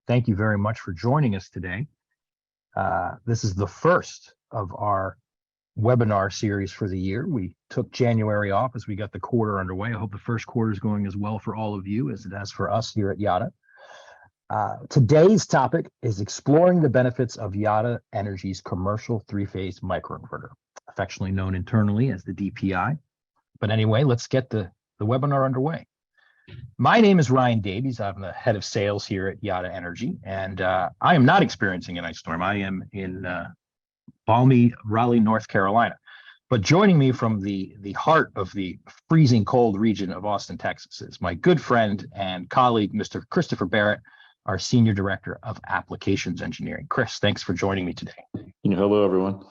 Thank you very much for joining us today. This is the first of our webinar series for the year. We took January off as we got the quarter underway. I hope the first quarter is going as well for all of you as it has for us here at Yotta. Today's topic is exploring the benefits of Yotta Energy's commercial three-phase microinverter, affectionately known internally as the DPI. But anyway, let's get the webinar underway. My name is Ryan Davies. I'm the head of sales here at Yotta Energy, and I am not experiencing an ice storm. I am in balmy Raleigh, North Carolina. But joining me from the heart of the freezing cold region of Austin, Texas, is my good friend and colleague, Mr. Christopher Barrett, our Senior Director of Applications Engineering. Chris, thanks for joining me today. Hello, everyone.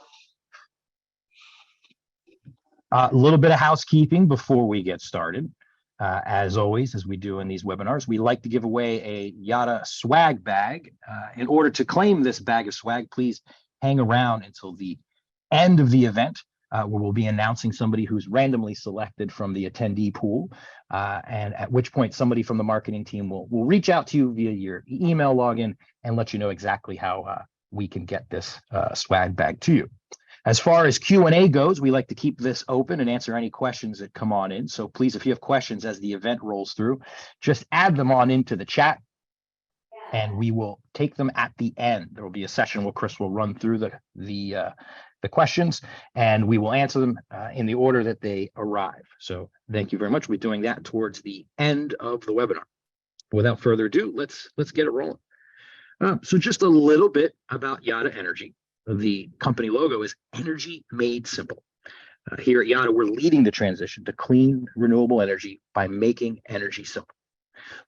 A little bit of housekeeping before we get started. As always, as we do in these webinars, we like to give away a Yotta swag bag. In order to claim this bag of swag, please hang around until the end of the event, where we'll be announcing somebody who's randomly selected from the attendee pool, and at which point somebody from the marketing team will reach out to you via your email login and let you know exactly how we can get this swag bag to you. As far as Q&A goes, we like to keep this open and answer any questions that come on in. So please, if you have questions as the event rolls through, just add them on into the chat and we will take them at the end. There will be a session where Chris will run through the questions and we will answer them in the order that they arrive. So thank you very much. We'll be doing that towards the end of the webinar. Without further ado, let's get it rolling. So just a little bit about Yotta Energy. The company logo is Energy Made Simple. Here at Yotta, we're leading the transition to clean, renewable energy by making energy simple.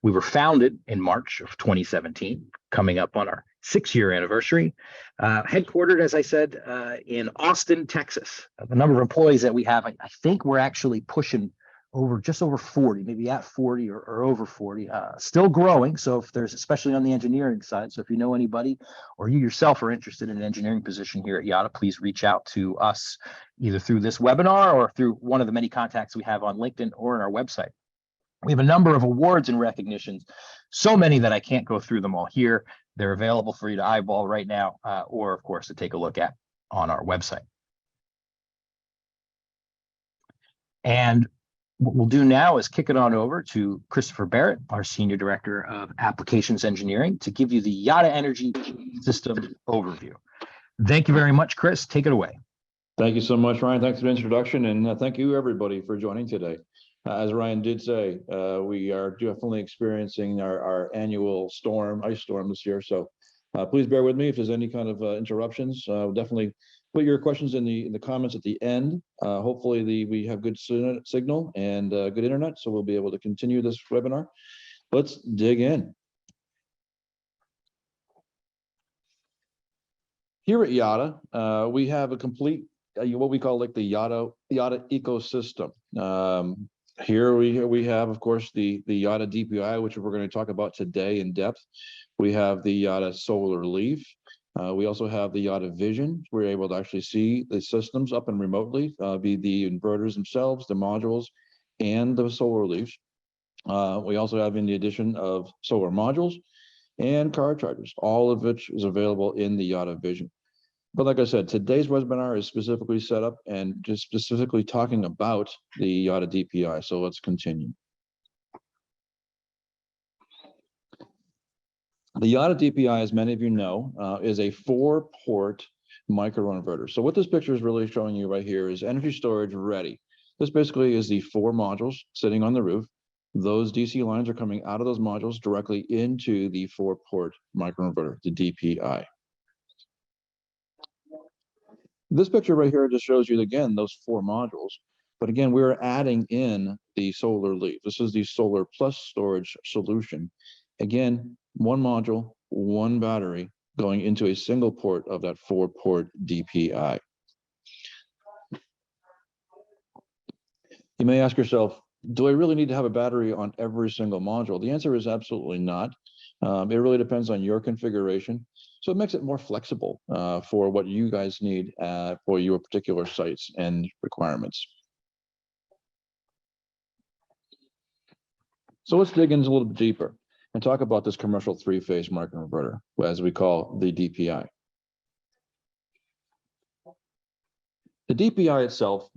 We were founded in March of 2017, coming up on our 6-year anniversary, headquartered, as I said, in Austin, Texas. The number of employees that we have, I think we're actually pushing just over 40, maybe at 40 or over 40, still growing. So if there's, especially on the engineering side, so if you know anybody or you yourself are interested in an engineering position here at Yotta, please reach out to us either through this webinar or through one of the many contacts we have on LinkedIn or on our website. We have a number of awards and recognitions, so many that I can't go through them all here. They're available for you to eyeball right now, or of course to take a look at on our website. And what we'll do now is kick it on over to Christopher Barrett, our Senior Director of Applications Engineering, to give you the Yotta Energy System overview. Thank you very much, Chris. Take it away. Thank you so much, Ryan. Thanks for the introduction, and thank you, everybody, for joining today. As Ryan did say, we are definitely experiencing our annual ice storm this year, so please bear with me if there's any kind of interruptions. Definitely put your questions in the comments at the end. Hopefully we have good signal and good internet, so we'll be able to continue this webinar. Let's dig in. Here at Yotta, we have a complete, what we call like the Yotta ecosystem. Here we have, of course, the Yotta DPI, which we're going to talk about today in depth. We have the Yotta Solar Leaf. We also have the Yotta Vision. We're able to actually see the systems up and remotely, be the inverters themselves, the modules, and the solar leaves. We also have in the addition of solar modules and car chargers, all of which is available in the Yotta Vision. But like I said, today's webinar is specifically set up and just specifically talking about the Yotta DPI. So let's continue. The Yotta DPI, as many of you know, is a 4-port microinverter. So what this picture is really showing you right here is energy storage ready. This basically is the 4 modules sitting on the roof. Those DC lines are coming out of those modules directly into the 4-port microinverter, the DPI. This picture right here just shows you, again, those 4 modules. But again, we're adding in the solar leaf. This is the solar plus storage solution. Again, 1 module, 1 battery going into a single port of that 4-port DPI. You may ask yourself, do I really need to have a battery on every single module? The answer is absolutely not. It really depends on your configuration. So it makes it more flexible for what you guys need for your particular sites and requirements. So let's dig in a little bit deeper. and talk about this commercial three-phase microinverter, as we call the DPI. The DPI itself,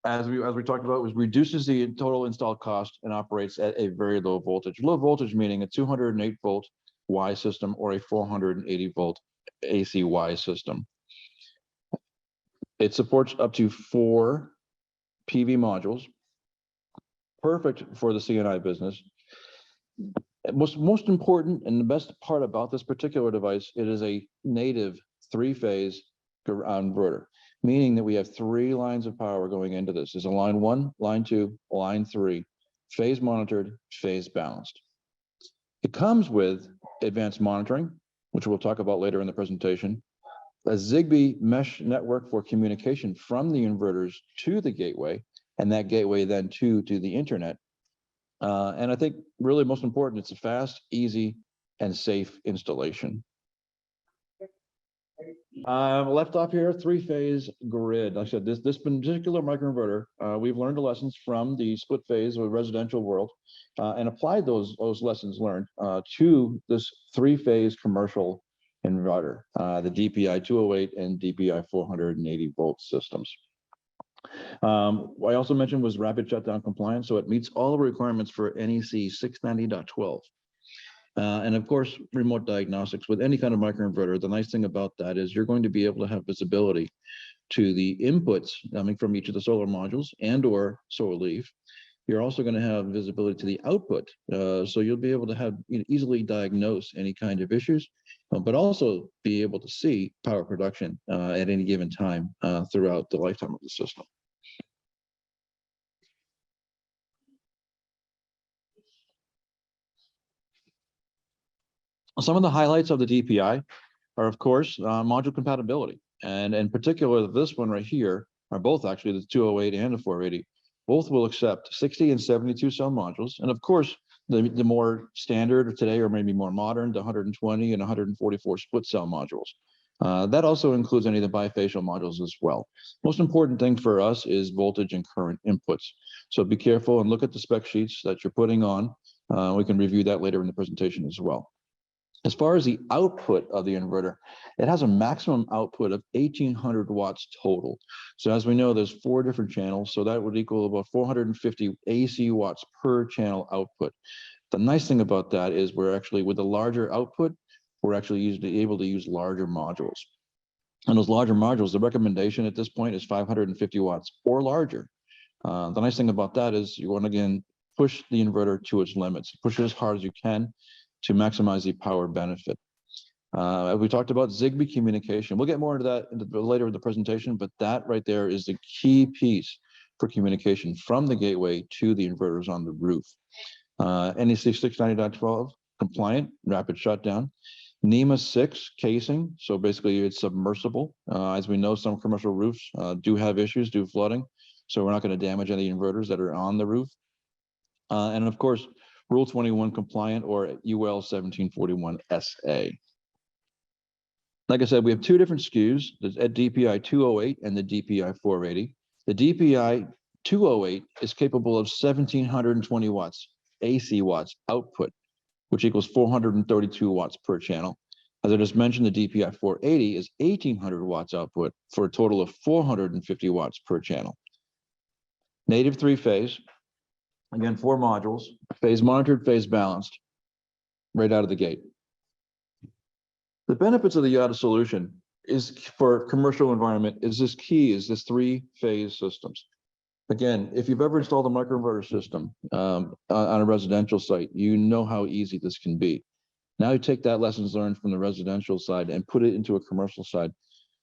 as we talked about, reduces the total installed cost and operates at a very low voltage. Low voltage meaning a 208 volt Y system or a 480 volt AC Y system. It supports up to 4 PV modules, perfect for the CNI business. Most important and the best part about this particular device, it is a native three-phase inverter, meaning that we have 3 lines of power going into this. There's a line 1, line 2, line 3, phase monitored, phase balanced. It comes with advanced monitoring, which we'll talk about later in the presentation, a Zigbee mesh network for communication from the inverters to the gateway, and that gateway then to the internet. And I think really most important, it's a fast, easy, and safe installation. Left off here, 3-phase grid. Like I said, this particular microinverter, we've learned the lessons from the split phase of the residential world and applied those lessons learned to this 3-phase commercial inverter, the DPI 208 and DPI 480 volt systems. What I also mentioned was rapid shutdown compliance, so it meets all the requirements for NEC 690.12. And of course, remote diagnostics with any kind of microinverter. The nice thing about that is you're going to be able to have visibility to the inputs coming from each of the solar modules and or solar leaf. You're also going to have visibility to the output. So you'll be able to have easily diagnose any kind of issues, but also be able to see power production at any given time throughout the lifetime of the system. Some of the highlights of the DPI are, of course, module compatibility. And in particular, this one right here are both actually the 208 and the 480. Both will accept 60 and 72 cell modules. And of course, the more standard today, or maybe more modern, the 120 and 144 split cell modules. That also includes any of the bifacial modules as well. Most important thing for us is voltage and current inputs. So be careful and look at the spec sheets that you're putting on. We can review that later in the presentation as well. As far as the output of the inverter, it has a maximum output of 1800 watts total. So as we know, there's 4 different channels, so that would equal about 450 AC watts per channel output. The nice thing about that is we're actually, with a larger output, we're actually able to use larger modules. And those larger modules, the recommendation at this point is 550 watts or larger. The nice thing about that is you want to, again, push the inverter to its limits, push it as hard as you can to maximize the power benefit. We talked about Zigbee communication. We'll get more into that later in the presentation, but that right there is the key piece for communication from the gateway to the inverters on the roof. NEC 690.12 compliant, rapid shutdown. NEMA 6 casing, so basically it's submersible. As we know, some commercial roofs do have issues, do flooding, so we're not going to damage any inverters that are on the roof. And of course, Rule 21 compliant, or UL 1741 SA. Like I said, we have 2 different SKUs, the DPI 208 and the DPI 480. The DPI 208 is capable of 1720 watts AC watts output, which equals 432 watts per channel. As I just mentioned, the DPI 480 is 1800 watts output for a total of 450 watts per channel. Native 3-phase. Again, 4 modules, phase monitored, phase balanced, right out of the gate. The benefits of the Yotta solution is for commercial environment is this 3-phase systems. Again, if you've ever installed a microinverter system on a residential site, you know how easy this can be. Now you take that lessons learned from the residential side and put it into a commercial side.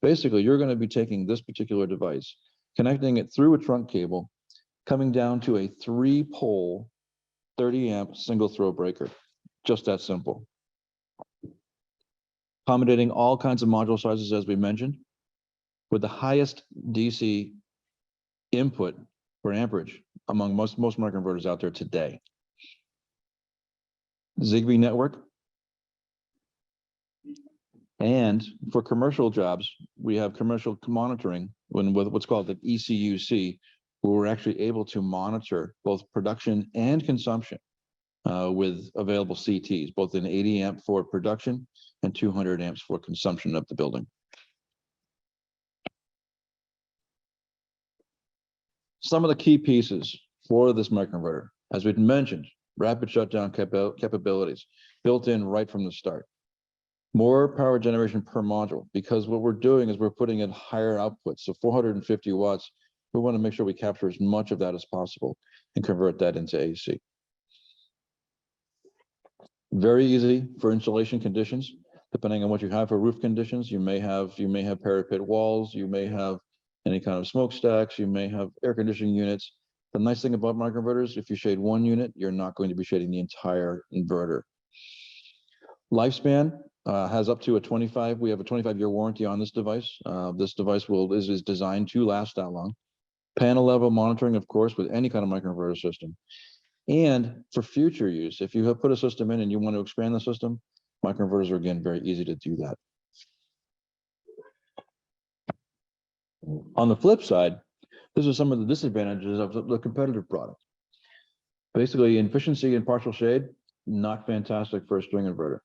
Basically, you're going to be taking this particular device, connecting it through a trunk cable, coming down to a 3-pole 30 amp single throw breaker. Just that simple. Accommodating all kinds of module sizes, as we mentioned, with the highest DC input for amperage among most microinverters out there today. Zigbee network. And for commercial jobs, we have commercial monitoring with what's called the ECUC, where we're actually able to monitor both production and consumption with available CTs, both in 80 amp for production and 200 amps for consumption of the building. Some of the key pieces for this microinverter, as we'd mentioned, rapid shutdown capabilities built in right from the start. More power generation per module, because what we're doing is we're putting in higher outputs. So 450 watts, we want to make sure we capture as much of that as possible and convert that into AC. Very easy for installation conditions, depending on what you have for roof conditions. You may have parapet walls, you may have any kind of smokestacks, you may have air conditioning units. The nice thing about microinverters, if you shade one unit, you're not going to be shading the entire inverter. Lifespan has up to we have a 25-year warranty on this device. This device is designed to last that long. Panel level monitoring, of course, with any kind of microinverter system. And for future use, if you have put a system in and you want to expand the system, microinverters are, again, very easy to do that. On the flip side, this is some of the disadvantages of the competitive product. Basically, efficiency and partial shade, not fantastic for a string inverter.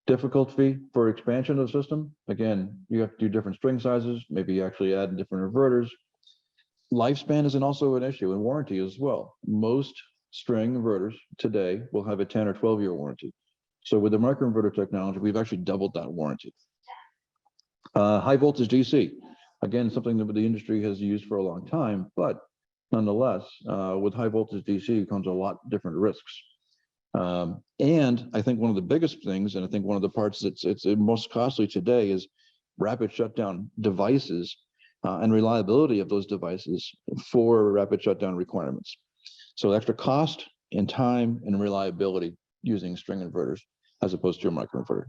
Difficulty for expansion of the system, again, you have to do different string sizes, maybe actually add different inverters. Lifespan is also an issue, and warranty as well. Most string inverters today will have a 10 or 12-year warranty. So with the microinverter technology, we've actually doubled that warranty. High voltage DC, again, something that the industry has used for a long time, but nonetheless, with high voltage DC comes a lot different risks. And I think one of the biggest things, and I think one of the parts that's most costly today, is rapid shutdown devices and reliability of those devices for rapid shutdown requirements. So extra cost and time and reliability using string inverters as opposed to a microinverter.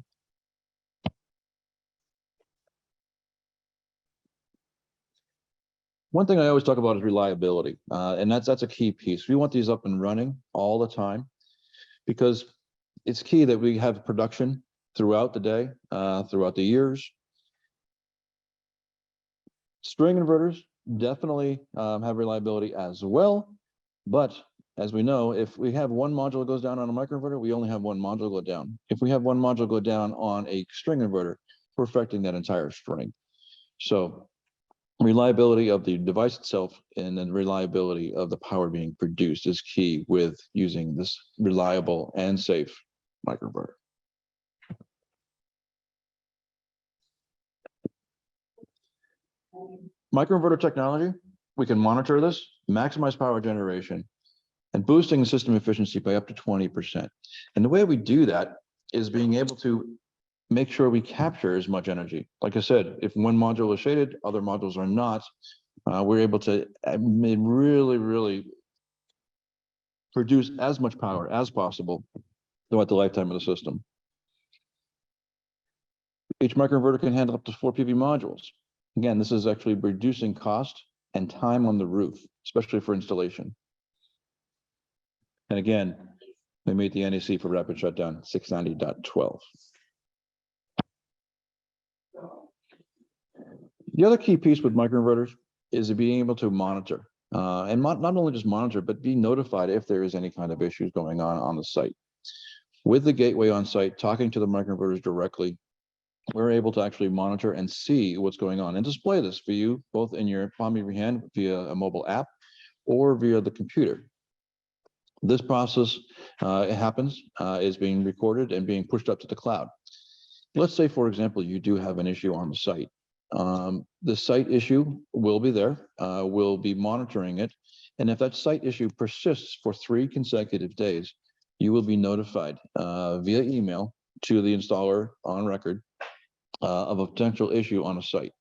One thing I always talk about is reliability, and that's a key piece. We want these up and running all the time, because it's key that we have production throughout the day, throughout the years. String inverters definitely have reliability as well, but as we know, if we have one module that goes down on a microinverter, we only have one module go down. If we have one module go down on a string inverter, we're affecting that entire string. So reliability of the device itself and then reliability of the power being produced is key with using this reliable and safe microinverter. Microinverter technology, we can monitor this, maximize power generation, and boosting system efficiency by up to 20%. And the way we do that is being able to make sure we capture as much energy. Like I said, if one module is shaded, other modules are not, we're able to really produce as much power as possible throughout the lifetime of the system. Each microinverter can handle up to 4 PV modules. Again, this is actually reducing cost and time on the roof, especially for installation. And again, we meet the NEC for rapid shutdown 690.12. The other key piece with microinverters is being able to monitor, and not only just monitor, but be notified if there is any kind of issues going on the site. With the gateway on site, talking to the microinverters directly, we're able to actually monitor and see what's going on and display this for you, both in your palm of your hand via a mobile app or via the computer. This process, it happens, is being recorded and being pushed up to the cloud. Let's say, for example, you do have an issue on the site. The site issue will be there. We'll be monitoring it. And if that site issue persists for 3 consecutive days, you will be notified via email to the installer on record of a potential issue on a site.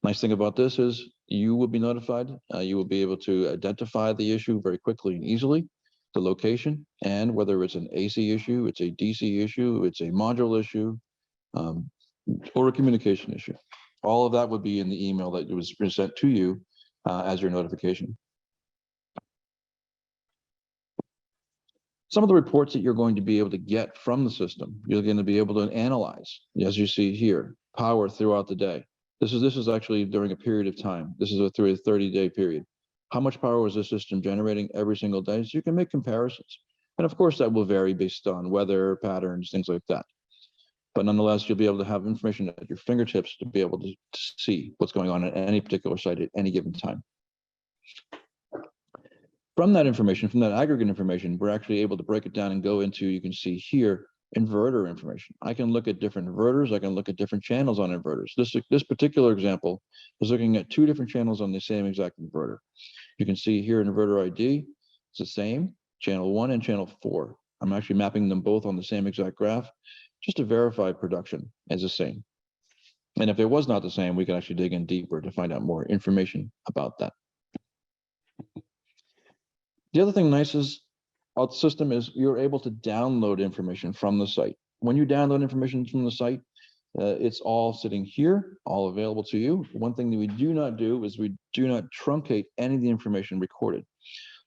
Nice thing about this is you will be notified. You will be able to identify the issue very quickly and easily, the location, and whether it's an AC issue, it's a DC issue, it's a module issue, or a communication issue. All of that would be in the email that was sent to you as your notification. Some of the reports that you're going to be able to get from the system, you're going to be able to analyze, as you see here, power throughout the day. This is actually during a period of time. This is through a 30-day period. How much power was the system generating every single day? So you can make comparisons. And of course, that will vary based on weather patterns, things like that. But nonetheless, you'll be able to have information at your fingertips to be able to see what's going on at any particular site at any given time. From that information, from that aggregate information, we're actually able to break it down and go into, you can see here, inverter information. I can look at different inverters. I can look at different channels on inverters. This particular example is looking at 2 different channels on the same exact inverter. You can see here inverter ID, it's the same, channel 1 and channel 4. I'm actually mapping them both on the same exact graph just to verify production as the same. And if it was not the same, we can actually dig in deeper to find out more information about that. The other thing nice is about the system is you're able to download information from the site. When you download information from the site, it's all sitting here, all available to you. One thing that we do not do is we do not truncate any of the information recorded.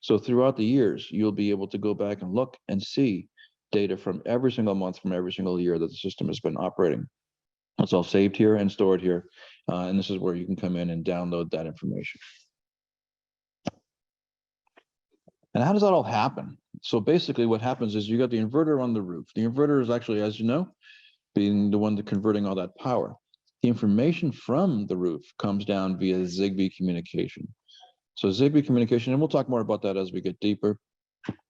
So throughout the years, you'll be able to go back and look and see data from every single month, from every single year that the system has been operating. It's all saved here and stored here. And this is where you can come in and download that information. And how does that all happen? So basically what happens is you got the inverter on the roof. The inverter is actually, as you know, being the one that converting all that power. The information from the roof comes down via Zigbee communication. So Zigbee communication, and we'll talk more about that as we get deeper,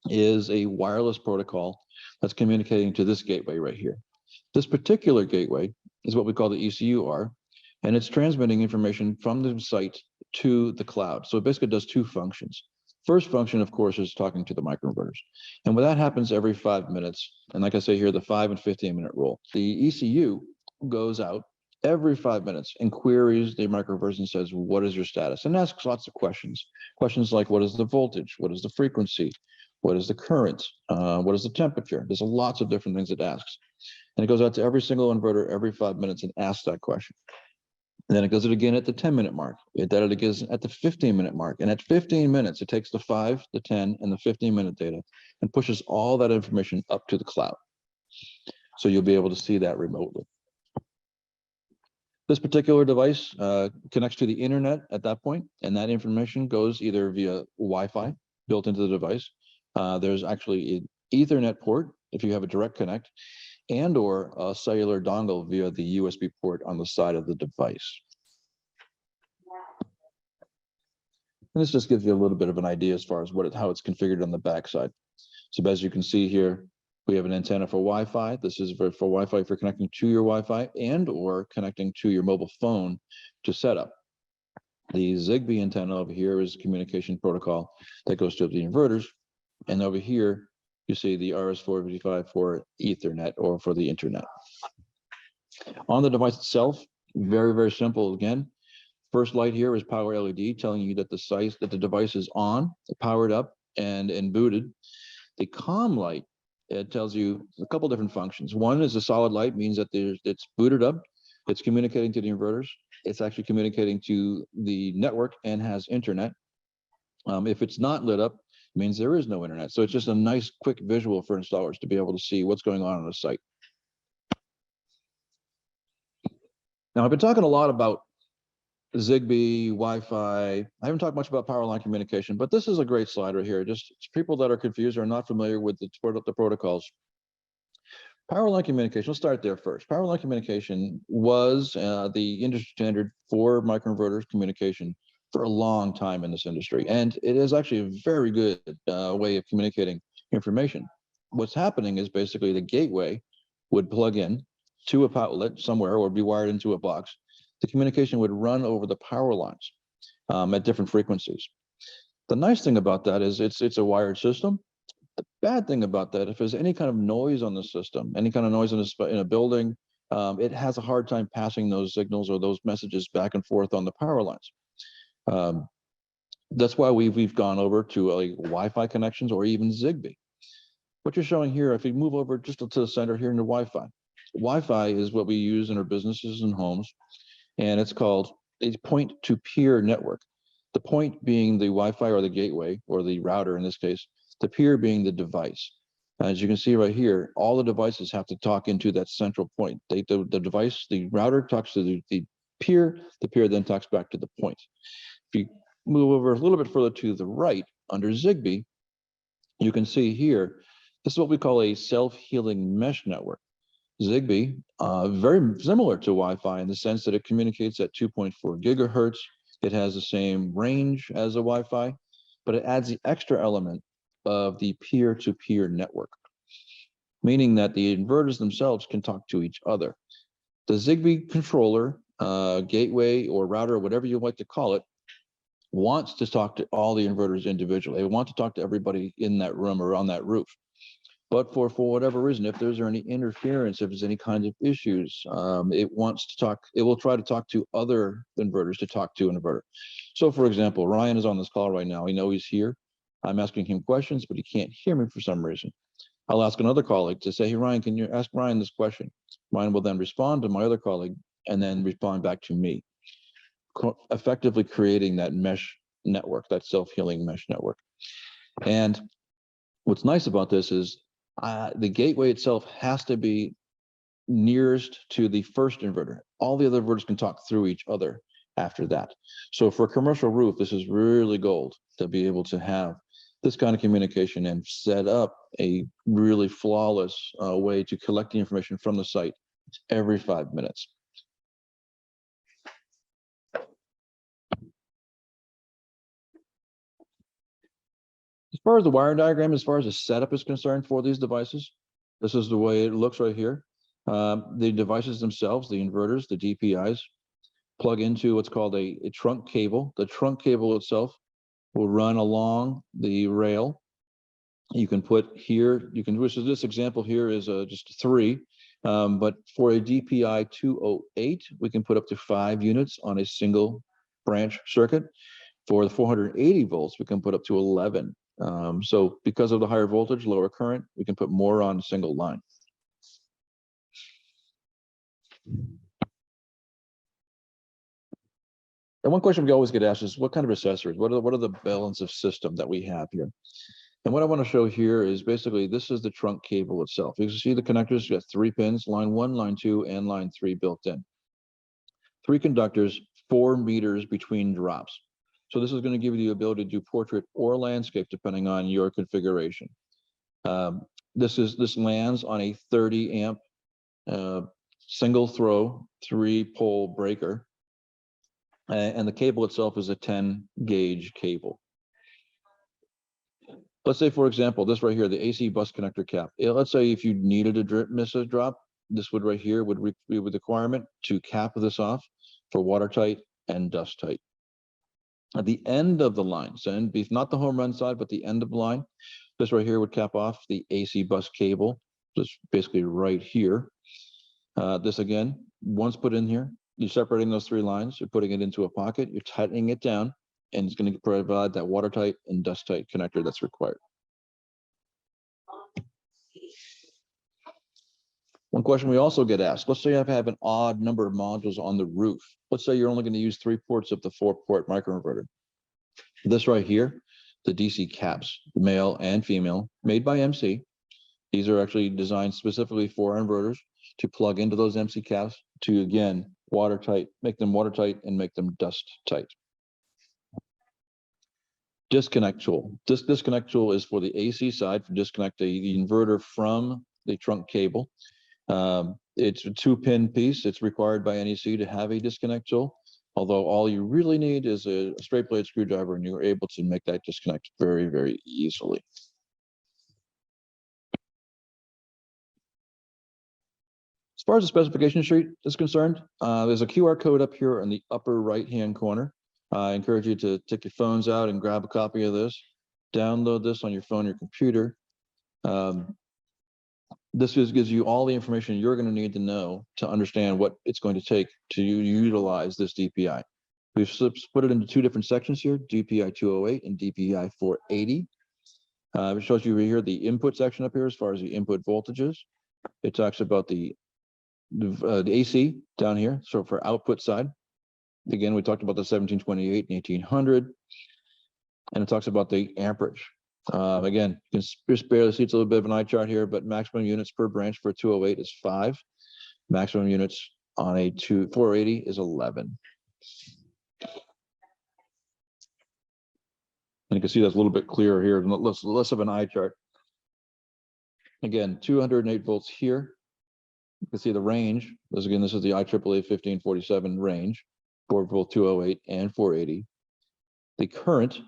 is a wireless protocol that's communicating to this gateway right here. This particular gateway is what we call the ECUR, and it's transmitting information from the site to the cloud. So it basically does 2 functions. First function, of course, is talking to the microinverters. And when that happens every 5 minutes, and like I say here, the 5 and 15-minute rule, the ECU goes out every 5 minutes and queries the microinverters and says, what is your status? And asks lots of questions. Questions like, what is the voltage? What is the frequency? What is the current? What is the temperature? There's lots of different things it asks. And it goes out to every single inverter every 5 minutes and asks that question. And then it does it again at the 10-minute mark. It does it again at the 15-minute mark. And at 15 minutes, it takes the 5, the 10, and the 15-minute data and pushes all that information up to the cloud. So you'll be able to see that remotely. This particular device connects to the internet at that point, and that information goes either via Wi-Fi built into the device. There's actually an Ethernet port if you have a direct connect, and or a cellular dongle via the USB port on the side of the device. And this just gives you a little bit of an idea as far as how it's configured on the backside. So as you can see here, we have an antenna for Wi-Fi. This is for Wi-Fi for connecting to your Wi-Fi and or connecting to your mobile phone to set up. The Zigbee antenna over here is a communication protocol that goes to the inverters. And over here, you see the RS-455 for Ethernet or for the internet. On the device itself, very, very simple again. First light here is power LED telling you that the device is on, powered up and booted. The COM light, it tells you a couple different functions. One is a solid light, means that it's booted up, it's communicating to the inverters, it's actually communicating to the network and has internet. If it's not lit up, means there is no internet. So it's just a nice quick visual for installers to be able to see what's going on the site. Now, I've been talking a lot about Zigbee, Wi-Fi. I haven't talked much about power line communication, but this is a great slide right here. Just people that are confused or are not familiar with the protocols. Power line communication, we'll start there first. Power line communication was the industry standard for microinverters communication for a long time in this industry. And it is actually a very good way of communicating information. What's happening is basically the gateway would plug in to a outlet somewhere or be wired into a box. The communication would run over the power lines at different frequencies. The nice thing about that is it's a wired system. The bad thing about that, if there's any kind of noise on the system, any kind of noise in a building, it has a hard time passing those signals or those messages back and forth on the power lines. That's why we've gone over to Wi-Fi connections or even Zigbee. What you're showing here, if you move over just to the center here into Wi-Fi. Wi-Fi is what we use in our businesses and homes, and it's called a point-to-peer network. The point being the Wi-Fi or the gateway or the router in this case, the peer being the device. As you can see right here, all the devices have to talk into that central point. The device, the router talks to the peer then talks back to the point. If you move over a little bit further to the right under Zigbee, you can see here This is what we call a self-healing mesh network. Zigbee, very similar to Wi-Fi in the sense that it communicates at 2.4 gigahertz. It has the same range as a Wi-Fi, but it adds the extra element of the peer-to-peer network, meaning that the inverters themselves can talk to each other. The Zigbee controller, gateway or router, whatever you like to call it, wants to talk to all the inverters individually. They want to talk to everybody in that room or on that roof. But for whatever reason, if there's any interference, if there's any kind of issues, it wants to talk, it will try to talk to other inverters to talk to an inverter. So for example, Ryan is on this call right now. I know he's here. I'm asking him questions, but he can't hear me for some reason. I'll ask another colleague to say, hey, Ryan, can you ask Ryan this question? Ryan will then respond to my other colleague and then respond back to me, effectively creating that mesh network, that self-healing mesh network. And what's nice about this is the gateway itself has to be nearest to the first inverter. All the other inverters can talk through each other after that. So for a commercial roof, this is really gold to be able to have this kind of communication and set up a really flawless way to collect the information from the site every 5 minutes. As far as the wire diagram, as far as the setup is concerned for these devices, this is the way it looks right here. The devices themselves, the inverters, the DPIs, plug into what's called a trunk cable. The trunk cable itself will run along the rail. You can put here, you can, which is this example here is just 3, but for a DPI 208, we can put up to 5 units on a single branch circuit. For the 480 volts, we can put up to 11. So because of the higher voltage, lower current, we can put more on a single line. And one question we always get asked is, what kind of accessories? What are the balance of system that we have here? And what I want to show here is basically, this is the trunk cable itself. You can see the connectors, you got 3 pins, line 1, line 2, and line 3 built in. 3 conductors, 4 meters between drops. So this is going to give you the ability to do portrait or landscape depending on your configuration. This lands on a 30 amp single throw 3-pole breaker, and the cable itself is a 10 gauge cable. Let's say, for example, this right here, the AC bus connector cap. Let's say if you needed to miss a drop, this would right here would be with the requirement to cap this off for watertight and dust tight. At the end of the line, so not the home run side, but the end of the line, this right here would cap off the AC bus cable, just basically right here. This again, once put in here, you're separating those 3 lines, you're putting it into a pocket, you're tightening it down, and it's going to provide that watertight and dust tight connector that's required. One question we also get asked, let's say you have an odd number of modules on the roof. Let's say you're only going to use 3 ports of the 4-port microinverter. This right here, the DC caps, male and female, made by MC. These are actually designed specifically for inverters to plug into those MC caps to, again, watertight, make them watertight and make them dust tight. Disconnect tool. This disconnect tool is for the AC side, for disconnect the inverter from the trunk cable. It's a 2-pin piece. It's required by NEC to have a disconnect tool, although all you really need is a straight blade screwdriver, and you're able to make that disconnect very, very easily. As far as the specification sheet is concerned, there's a QR code up here in the upper right-hand corner. I encourage you to take your phones out and grab a copy of this, download this on your phone or your computer. This gives you all the information you're going to need to know to understand what it's going to take to utilize this DPI. We've split it into 2 different sections here, DPI 208 and DPI 480. It shows you here the input section up here as far as the input voltages. It talks about the AC down here, so for output side. Again, we talked about the 1728 and 1800, and it talks about the amperage. Again, you can just barely see, it's a little bit of an eye chart here, but maximum units per branch for 208 is 5. Maximum units on a 480 is 11. And you can see that's a little bit clearer here, less of an eye chart. Again, 208 volts here. You can see the range. This is the IEEE 1547 range for both 208 and 480. The current,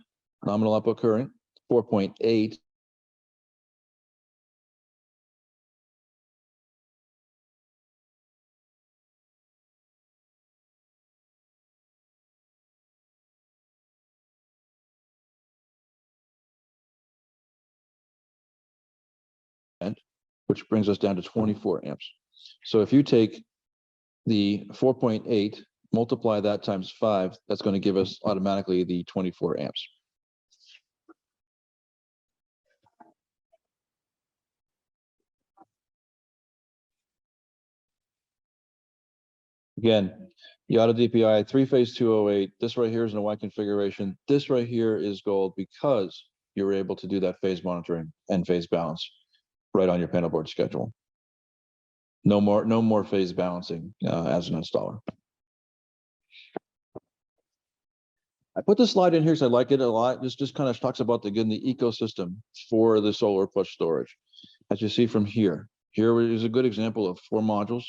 nominal output current, 4.8. Which brings us down to 24 amps. So if you take the 4.8, multiply that times 5, that's going to give us automatically the 24 amps. Again, Yotta DPI, 3-phase 208. This right here is an Y configuration. This right here is gold because you're able to do that phase monitoring and phase balance right on your panel board schedule. No more phase balancing as an installer. I put this slide in here because I like it a lot. This just kind of talks about the ecosystem for the solar plus storage. As you see from here is a good example of 4 modules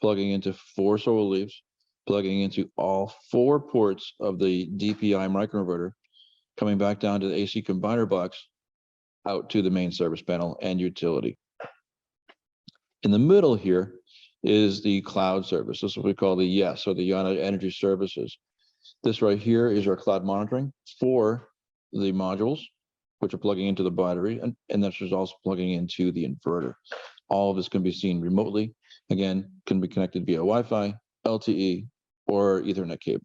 plugging into 4 solar leaves, plugging into all 4 ports of the DPI microinverter, coming back down to the AC combiner box, out to the main service panel and utility. In the middle here is the cloud service. This is what we call the YES, or the Yotta Energy Services. This right here is our cloud monitoring for the modules, which are plugging into the battery, and this is also plugging into the inverter. All of this can be seen remotely. Again, can be connected via Wi-Fi, LTE, or Ethernet cable.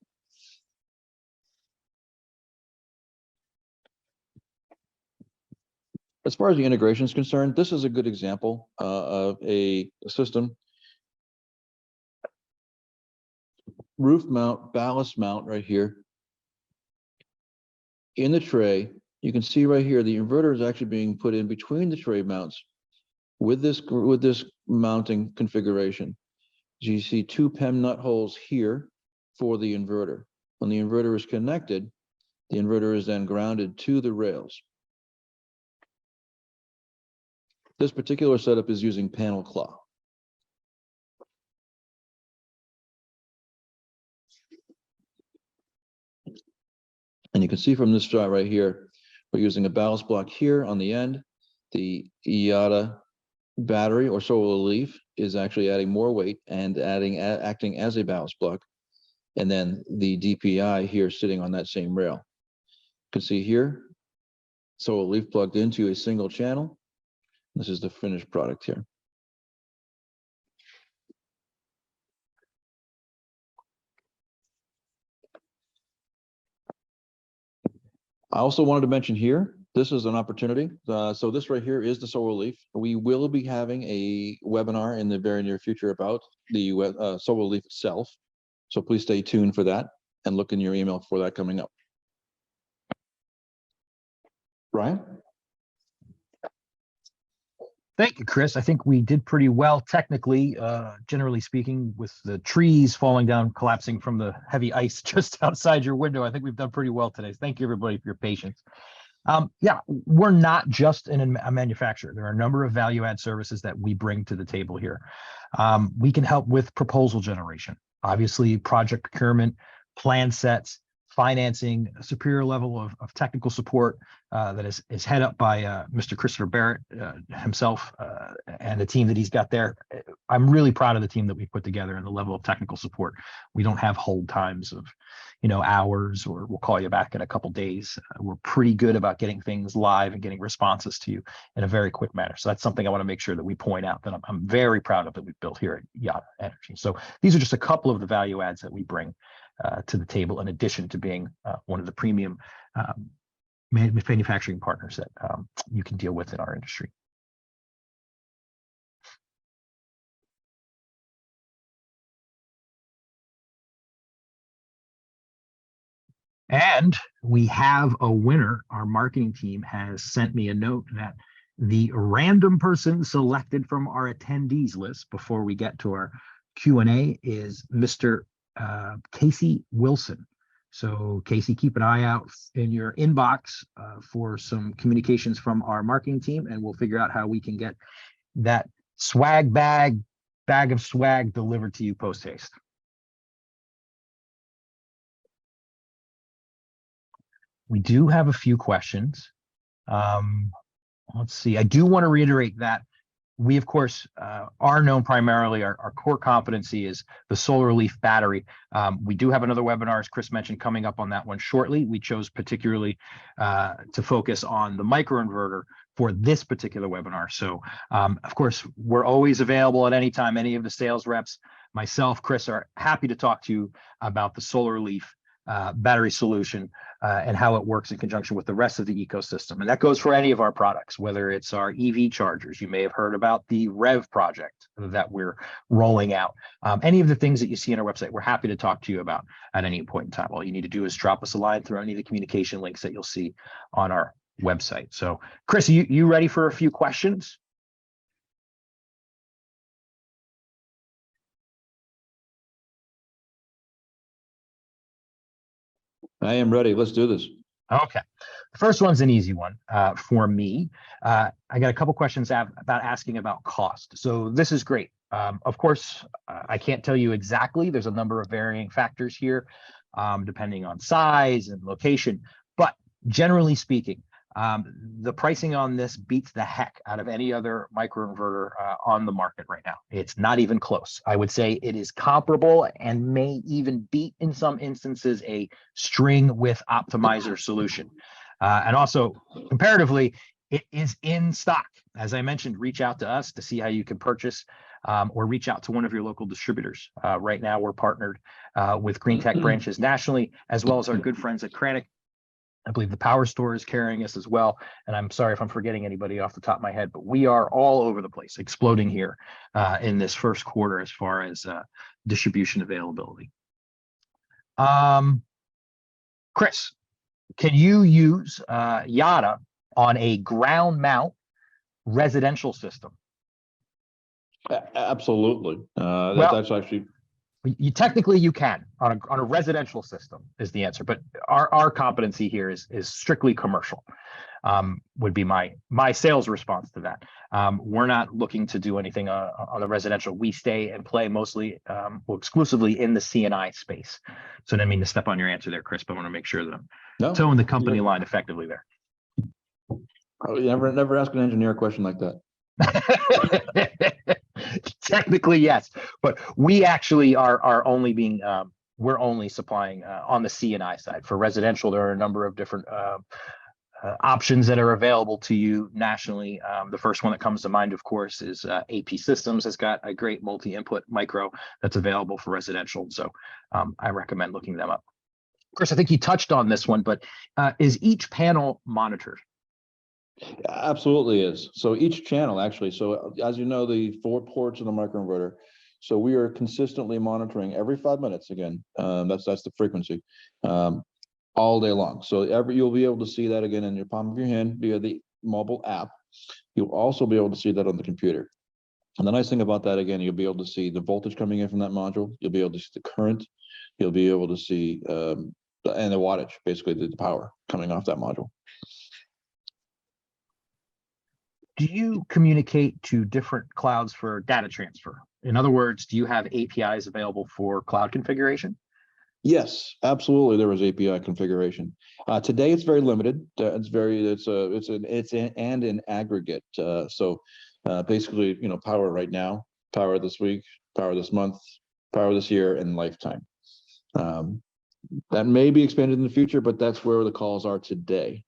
As far as the integration is concerned, this is a good example of a system. Roof mount, ballast mount right here. In the tray, you can see right here, the inverter is actually being put in between the tray mounts with this mounting configuration. You see 2 PEM nut holes here for the inverter. When the inverter is connected, the inverter is then grounded to the rails. This particular setup is using panel claw. And you can see from this shot right here, we're using a ballast block here on the end. The Yotta battery or solar leaf is actually adding more weight and acting as a ballast block. And then the DPI here sitting on that same rail. You can see here, solar leaf plugged into a single channel. This is the finished product here. I also wanted to mention here, this is an opportunity. So this right here is the solar leaf. We will be having a webinar in the very near future about the solar leaf itself. So please stay tuned for that and look in your email for that coming up. Brian? Thank you, Chris. I think we did pretty well technically, generally speaking, with the trees falling down, collapsing from the heavy ice just outside your window. I think we've done pretty well today. Thank you, everybody, for your patience. Yeah, we're not just a manufacturer. There are a number of value-add services that we bring to the table here. We can help with proposal generation, obviously project procurement, plan sets, financing, a superior level of technical support that is head up by Mr. Christopher Barrett himself and the team that he's got there. I'm really proud of the team that we put together and the level of technical support. We don't have hold times of, hours, or we'll call you back in a couple days. We're pretty good about getting things live and getting responses to you in a very quick manner. So that's something I want to make sure that we point out that I'm very proud of that we've built here at Yotta Energy. So these are just a couple of the value adds that we bring to the table, in addition to being one of the premium manufacturing partners that you can deal with in our industry. And we have a winner. Our marketing team has sent me a note that the random person selected from our attendees list before we get to our Q&A is Mr. Casey Wilson. So Casey, keep an eye out in your inbox for some communications from our marketing team, and we'll figure out how we can get that bag of swag delivered to you post haste. We do have a few questions. Let's see. I do want to reiterate that we, of course, are known primarily, our core competency is the solar leaf battery. We do have another webinar, as Chris mentioned, coming up on that one shortly. We chose particularly to focus on the microinverter for this particular webinar. So, of course, we're always available at any time. Any of the sales reps, myself, Chris, are happy to talk to you about the solar leaf battery solution and how it works in conjunction with the rest of the ecosystem. And that goes for any of our products, whether it's our EV chargers. You may have heard about the REV project that we're rolling out. Any of the things that you see on our website, we're happy to talk to you about at any point in time. All you need to do is drop us a line through any of the communication links that you'll see on our website. So, Chris, you ready for a few questions? I am ready. Let's do this. Okay. The first one's an easy one for me. I got a couple questions about asking about cost. So this is great. Of course, I can't tell you exactly. There's a number of varying factors here, depending on size and location. But generally speaking, the pricing on this beats the heck out of any other microinverter on the market right now. It's not even close. I would say it is comparable and may even beat, in some instances, a string with optimizer solution. And also, comparatively, it is in stock. As I mentioned, reach out to us to see how you can purchase or reach out to one of your local distributors. Right now, we're partnered with Green Tech branches nationally, as well as our good friends at Kranick. I believe the Power Store is carrying us as well. And I'm sorry if I'm forgetting anybody off the top of my head, but we are all over the place, exploding here in this first quarter as far as distribution availability. Chris, can you use Yotta on a ground mount residential system? Absolutely. That's actually. Technically you can on a residential system is the answer, but our competency here is strictly commercial. Would be my sales response to that. We're not looking to do anything on the residential. We stay and play mostly exclusively in the C&I space. So I didn't mean to step on your answer there, Chris, but I want to make sure that I'm towing the company line effectively there. Oh, never ask an engineer a question like that. Technically, yes, but we actually are only being we're only supplying on the C&I side. For residential, there are a number of different options that are available to you nationally. The first one that comes to mind, of course, is AP Systems has got a great multi-input micro that's available for residential. So I recommend looking them up. Chris, I think you touched on this one, but is each panel monitored? Absolutely is. So each channel actually, so as you know, the 4 ports of the microinverter, so we are consistently monitoring every 5 minutes again. That's the frequency all day long. So you'll be able to see that again in your palm of your hand via the mobile app. You'll also be able to see that on the computer. And the nice thing about that, again, you'll be able to see the voltage coming in from that module. You'll be able to see the current. You'll be able to see and the wattage, basically the power coming off that module. Do you communicate to different clouds for data transfer? In other words, do you have APIs available for cloud configuration? Yes, absolutely. There was API configuration. Today, it's very limited. It's an aggregate. So basically, power right now, power this week, power this month, power this year, and lifetime. That may be expanded in the future, but that's where the calls are today.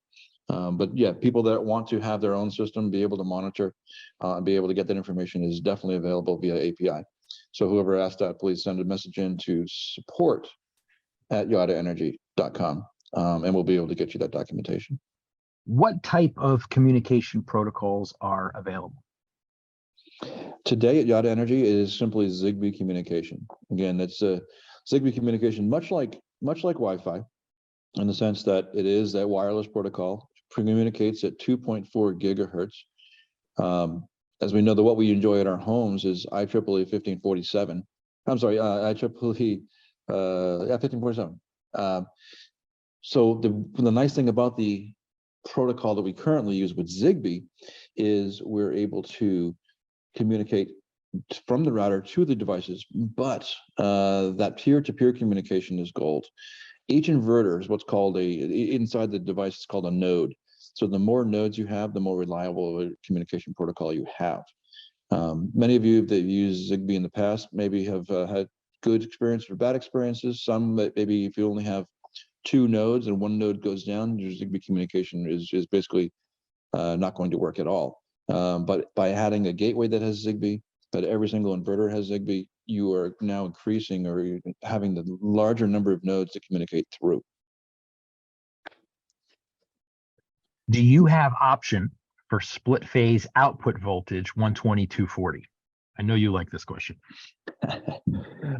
But yeah, people that want to have their own system, be able to monitor, and be able to get that information is definitely available via API. So whoever asked that, please send a message in to support@yottaenergy.com, and we'll be able to get you that documentation. What type of communication protocols are available? Today at Yotta Energy, it is simply Zigbee communication. Again, it's a Zigbee communication, much like Wi-Fi, in the sense that it is that wireless protocol, communicates at 2.4 gigahertz. As we know, that what we enjoy at our homes is IEEE 1547. I'm sorry, IEEE 1547. So the nice thing about the protocol that we currently use with Zigbee is we're able to communicate from the router to the devices, but that peer-to-peer communication is gold. Each inverter is what's called inside the device, it's called a node. So the more nodes you have, the more reliable a communication protocol you have. Many of you that use Zigbee in the past maybe have had good experience or bad experiences. Some maybe if you only have 2 nodes and 1 node goes down, your Zigbee communication is basically not going to work at all. But by adding a gateway that has Zigbee, that every single inverter has Zigbee, you are now increasing or having the larger number of nodes to communicate through. Do you have option for split phase output voltage 120, 240? I know you like this question.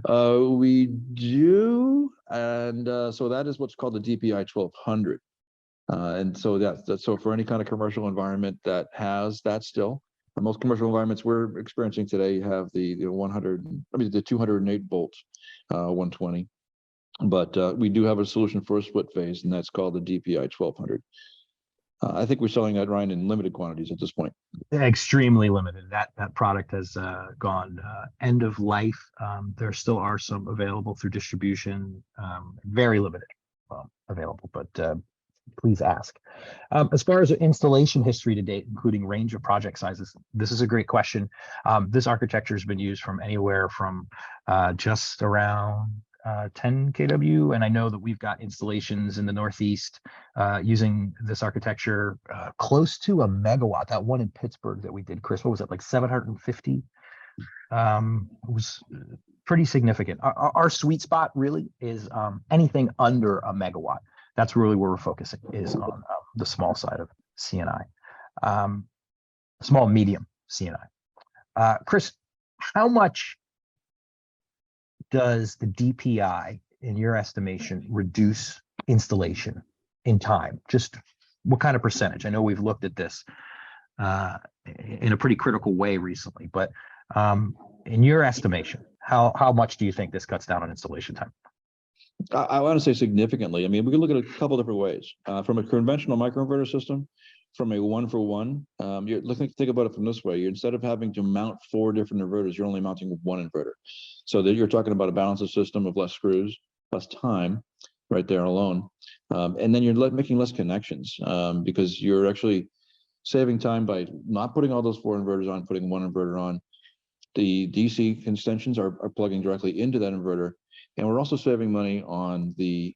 We do, and so that is what's called the DPI 1200. And so that's so for any kind of commercial environment that has that still. Most commercial environments we're experiencing today have the 208 volts, 120. But we do have a solution for a split phase, and that's called the DPI 1200. I think we're selling that, Ryan, in limited quantities at this point. Extremely limited. That product has gone end of life. There still are some available through distribution, very limited available, but please ask. As far as installation history to date, including range of project sizes, this is a great question. This architecture has been used from anywhere from just around 10 kW, and I know that we've got installations in the Northeast using this architecture close to a megawatt. That one in Pittsburgh that we did, Chris, what was it, like 750? It was pretty significant. Our sweet spot really is anything under a megawatt. That's really where we're focusing, is on the small side of CNI, small medium CNI. Chris, how much does the DPI, in your estimation, reduce installation in time? Just what kind of percentage? I know we've looked at this in a pretty critical way recently, but in your estimation, how much do you think this cuts down on installation time? I want to say significantly. I mean, we can look at a couple different ways. From a conventional microinverter system, from a 1-for-1, you're looking, think about it from this way. You're, instead of having to mount 4 different inverters, you're only mounting 1 inverter. So that you're talking about a balanced system of less screws, less time, right there alone. And then you're making less connections because you're actually saving time by not putting all those 4 inverters on, putting 1 inverter on. The DC extensions are plugging directly into that inverter. And we're also saving money on the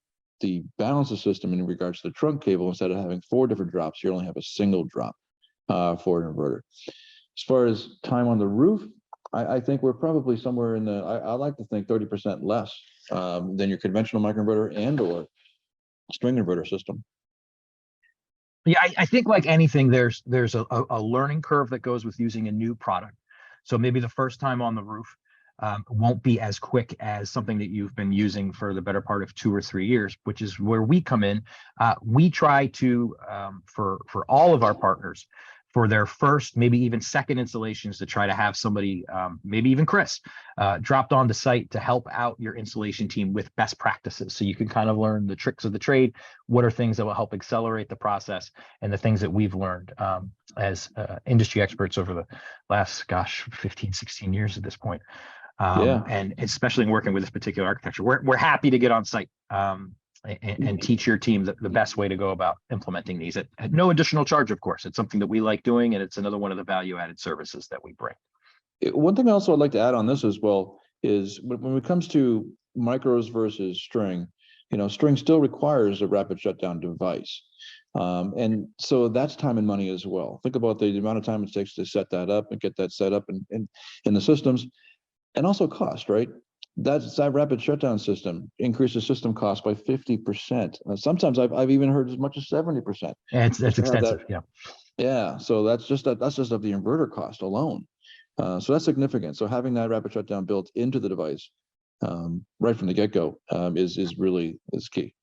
balancer system in regards to the trunk cable. Instead of having 4 different drops, you only have a single drop for an inverter. As far as time on the roof, I think we're probably somewhere in the, I like to think 30% less than your conventional microinverter and or string inverter system. Yeah, I think like anything, there's a learning curve that goes with using a new product. So maybe the first time on the roof won't be as quick as something that you've been using for the better part of 2 or 3 years, which is where we come in. We try to, for all of our partners, for their first, maybe even second installations, to try to have somebody, maybe even Chris, dropped onto site to help out your installation team with best practices. So you can kind of learn the tricks of the trade. What are things that will help accelerate the process, and the things that we've learned as industry experts over the last, 15, 16 years at this point. And especially in working with this particular architecture, we're happy to get on site and teach your team the best way to go about implementing these at no additional charge. Of course, it's something that we like doing, and it's another one of the value-added services that we bring. One thing also I'd like to add on this as well is when it comes to micros versus string, string still requires a rapid shutdown device. And so that's time and money as well. Think about the amount of time it takes to set that up and get that set up in the systems, and also cost, right? That rapid shutdown system increases system cost by 50%. Sometimes I've even heard as much as 70%. Yeah, it's extensive. Yeah. So that's just of the inverter cost alone. So that's significant. So having that rapid shutdown built into the device right from the get-go is really key.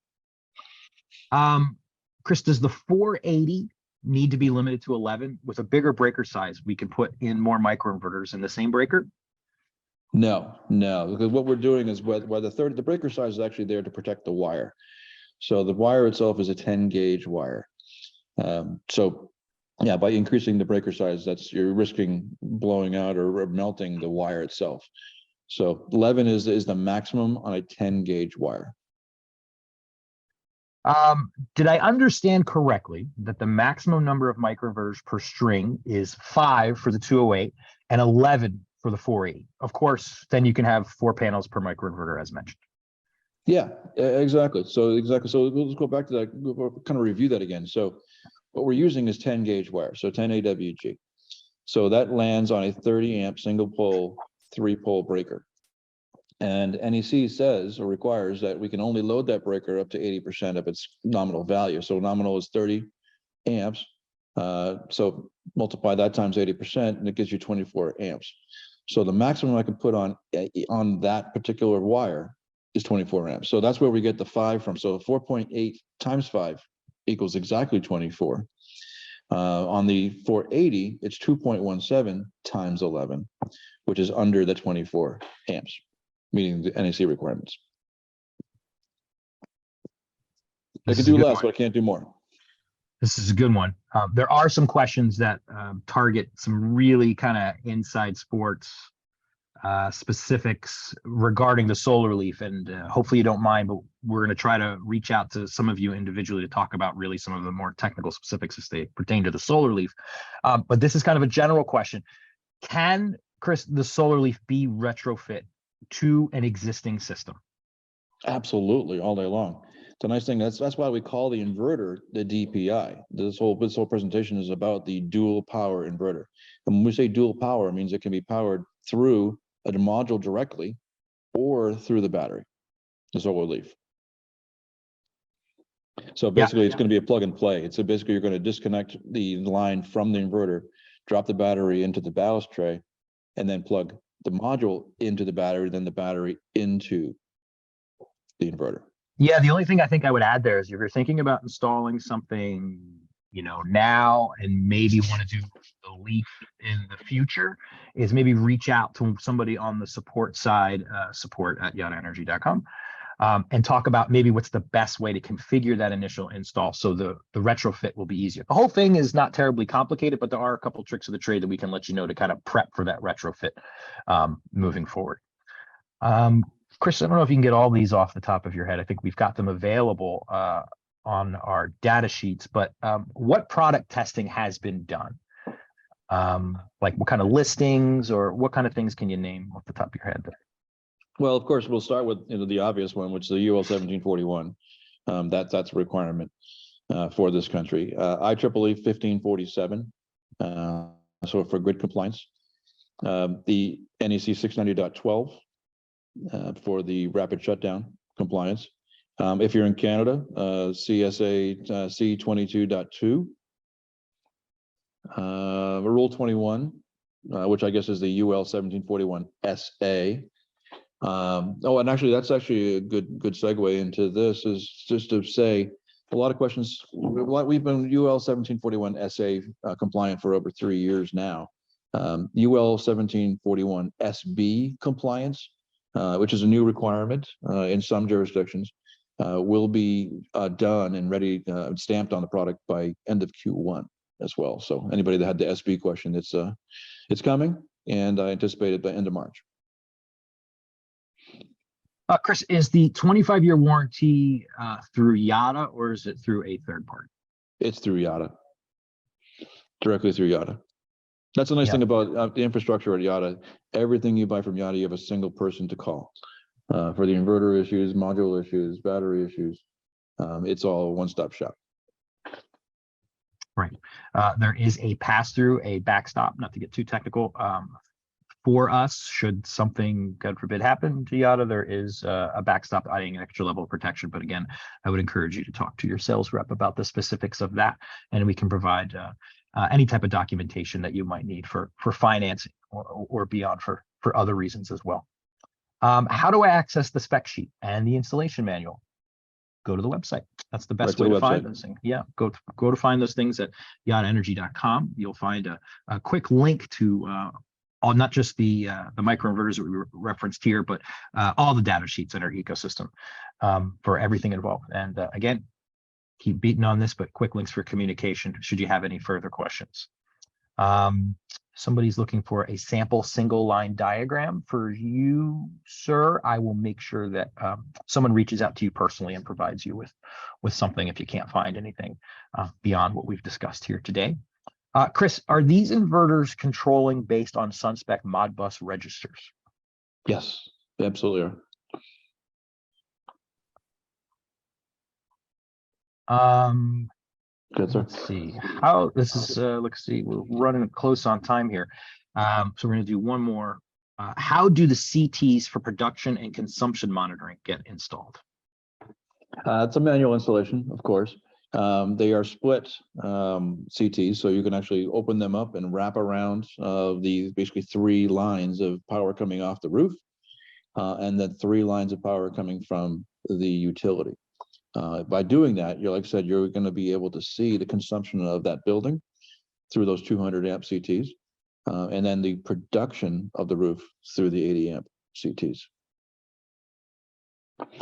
Chris, does the 480 need to be limited to 11? With a bigger breaker size, we can put in more microinverters in the same breaker? No, because what we're doing is the breaker size is actually there to protect the wire. So the wire itself is a 10 gauge wire. So Yeah, by increasing the breaker size, you're risking blowing out or melting the wire itself. So 11 is the maximum on a 10 gauge wire. Did I understand correctly that the maximum number of microinverters per string is 5 for the 208 and 11 for the 480? Of course, then you can have 4 panels per microinverter as mentioned. Yeah, exactly. So let's go back to that. We'll kind of review that again. So what we're using is 10 gauge wire, so 10 AWG. So that lands on a 30 amp single pole, 3-pole breaker. And NEC says or requires that we can only load that breaker up to 80% of its nominal value. So nominal is 30 amps. So multiply that times 80% and it gives you 24 amps. So the maximum I can put on that particular wire is 24 amps. So that's where we get the 5 from. So 4.8 times 5 equals exactly 24. On the 480, it's 2.17 times 11, which is under the 24 amps, meeting the NEC requirements. I can do less, but I can't do more. This is a good one. There are some questions that target some really kind of inside sports specifics regarding the solar leaf, and hopefully you don't mind, but we're going to try to reach out to some of you individually to talk about really some of the more technical specifics as they pertain to the solar leaf. But this is kind of a general question. Can, Chris, the solar leaf be retrofit to an existing system? Absolutely, all day long. It's a nice thing. That's why we call the inverter the DPI. This whole presentation is about the dual power inverter. And when we say dual power, it means it can be powered through a module directly or through the battery, the solar leaf. So basically, it's going to be a plug and play. So basically, you're going to disconnect the line from the inverter, drop the battery into the ballast tray, and then plug the module into the battery, then the battery into the inverter. Yeah, the only thing I think I would add there is if you're thinking about installing something, you know, now and maybe want to do the leaf in the future, is maybe reach out to somebody on the support side, support at yottaenergy.com, and talk about maybe what's the best way to configure that initial install so the retrofit will be easier. The whole thing is not terribly complicated, but there are a couple tricks of the trade that we can let you know to kind of prep for that retrofit moving forward. Chris, I don't know if you can get all these off the top of your head. I think we've got them available on our data sheets, but what product testing has been done? Like what kind of listings or what kind of things can you name off the top of your head? Well, of course, we'll start with the obvious one, which is the UL 1741. That's a requirement for this country. IEEE 1547, so for grid compliance. The NEC 690.12 for the rapid shutdown compliance. If you're in Canada, CSA C22.2, Rule 21, which I guess is the UL 1741 SA. And actually, that's actually a good segue into this, is just to say a lot of questions. We've been UL 1741 SA compliant for over 3 years now. UL 1741 SB compliance, which is a new requirement in some jurisdictions, will be done and ready, stamped on the product by end of Q1 as well. So anybody that had the SB question, it's coming, and I anticipate it by end of March. Chris, is the 25-year warranty through Yotta, or is it through a third party? It's through Yotta, directly through Yotta. That's the nice thing about the infrastructure at Yotta. Everything you buy from Yotta, you have a single person to call for the inverter issues, module issues, battery issues. It's all one-stop shop. Right. There is a pass-through, a backstop, not to get too technical, for us, should something, God forbid, happen to Yotta. There is a backstop, adding an extra level of protection. But again, I would encourage you to talk to your sales rep about the specifics of that, and we can provide any type of documentation that you might need for financing or beyond for other reasons as well. How do I access the spec sheet and the installation manual? Go to the website. That's the best way to find those things. Yeah, go to find those things at yottaenergy.com. You'll find a quick link to not just the microinverters that we referenced here, but all the data sheets in our ecosystem for everything involved. And again, keep beating on this, but quick links for communication should you have any further questions. Somebody's looking for a sample single line diagram for you, sir. I will make sure that someone reaches out to you personally and provides you with something if you can't find anything beyond what we've discussed here today. Chris, are these inverters controlling based on SunSpec Modbus registers? Yes, absolutely are. Good, sir. Let's see how this is. Let's see, we're running close on time here. So we're going to do one more. How do the CTs for production and consumption monitoring get installed? It's a manual installation, of course. They are split CTs, so you can actually open them up and wrap around the basically 3 lines of power coming off the roof, and then 3 lines of power coming from the utility. By doing that, like I said, you're going to be able to see the consumption of that building through those 200 amp CTs, and then the production of the roof through the 80 amp CTs.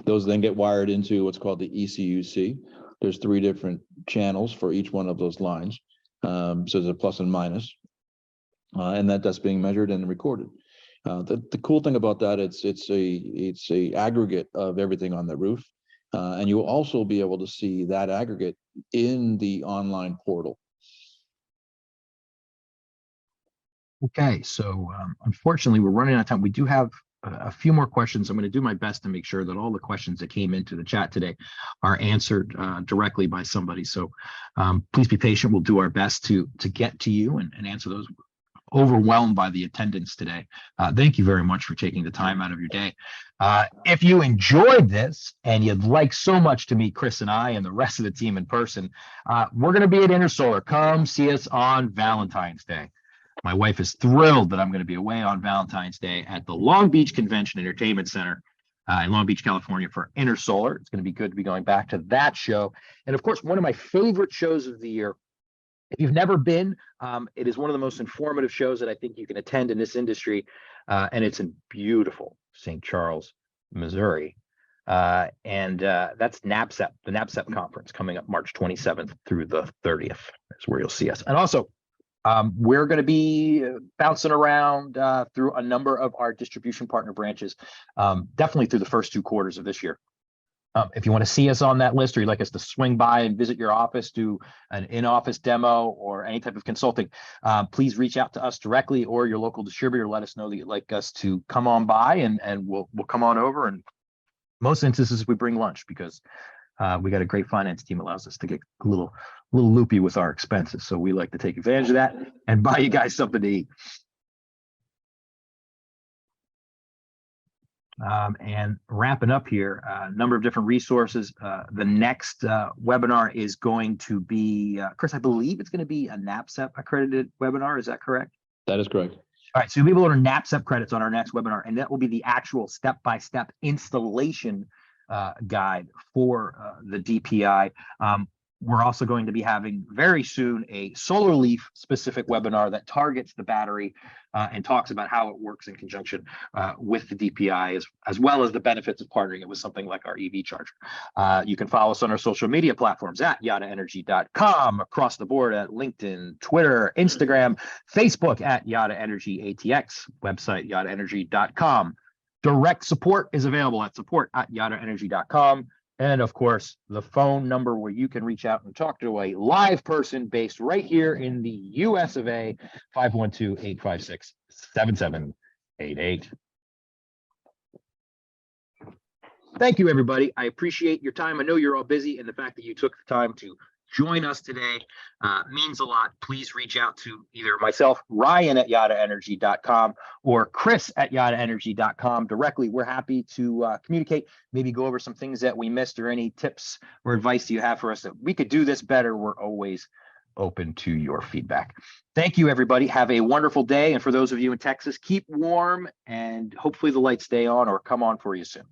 Those then get wired into what's called the ECUC. There's 3 different channels for each one of those lines. So there's a plus and minus, and that's being measured and recorded. The cool thing about that, it's a aggregate of everything on the roof. And you will also be able to see that aggregate in the online portal. Okay, so unfortunately, we're running out of time. We do have a few more questions. I'm going to do my best to make sure that all the questions that came into the chat today are answered directly by somebody. So please be patient. We'll do our best to get to you and answer those. Overwhelmed by the attendance today. Thank you very much for taking the time out of your day. If you enjoyed this and you'd like so much to meet Chris and I and the rest of the team in person, we're going to be at InterSolar. Come see us on Valentine's Day. My wife is thrilled that I'm going to be away on Valentine's Day at the Long Beach Convention Entertainment Center in Long Beach, California for InterSolar. It's going to be good to be going back to that show. And of course, one of my favorite shows of the year. If you've never been, it is one of the most informative shows that I think you can attend in this industry, and it's in beautiful St. Charles, Missouri. And that's NABCEP, the NABCEP conference coming up March 27th through the 30th is where you'll see us. And also, we're going to be bouncing around through a number of our distribution partner branches, definitely through the first 2 quarters of this year. If you want to see us on that list, or you'd like us to swing by and visit your office, do an in-office demo or any type of consulting, please reach out to us directly or your local distributor. Let us know that you'd like us to come on by, and we'll come on over. And most instances we bring lunch because we got a great finance team that allows us to get a little loopy with our expenses. So we like to take advantage of that and buy you guys something to eat. And wrapping up here, a number of different resources. The next webinar is going to be, Chris, I believe it's going to be a NABCEP accredited webinar. Is that correct? That is correct. All right, so you'll be able to earn NABCEP credits on our next webinar, and that will be the actual step-by-step installation guide for the DPI. We're also going to be having very soon a solar leaf specific webinar that targets the battery and talks about how it works in conjunction with the DPI, as well as the benefits of partnering it with something like our EV charger. You can follow us on our social media platforms at yottaenergy.com, across the board at LinkedIn, Twitter, Instagram, Facebook at Yotta Energy ATX, website yottaenergy.com. Direct support is available at support@yottaenergy.com. And of course, the phone number where you can reach out and talk to a live person based right here in the US of A, 512-856-7788. Thank you, everybody. I appreciate your time. I know you're all busy, and the fact that you took the time to join us today means a lot. Please reach out to either myself, Ryan at yottaenergy.com, or Chris at yottaenergy.com directly. We're happy to communicate, maybe go over some things that we missed or any tips or advice you have for us that we could do this better. We're always open to your feedback. Thank you, everybody. Have a wonderful day. And for those of you in Texas, keep warm, and hopefully the lights stay on or come on for you soon.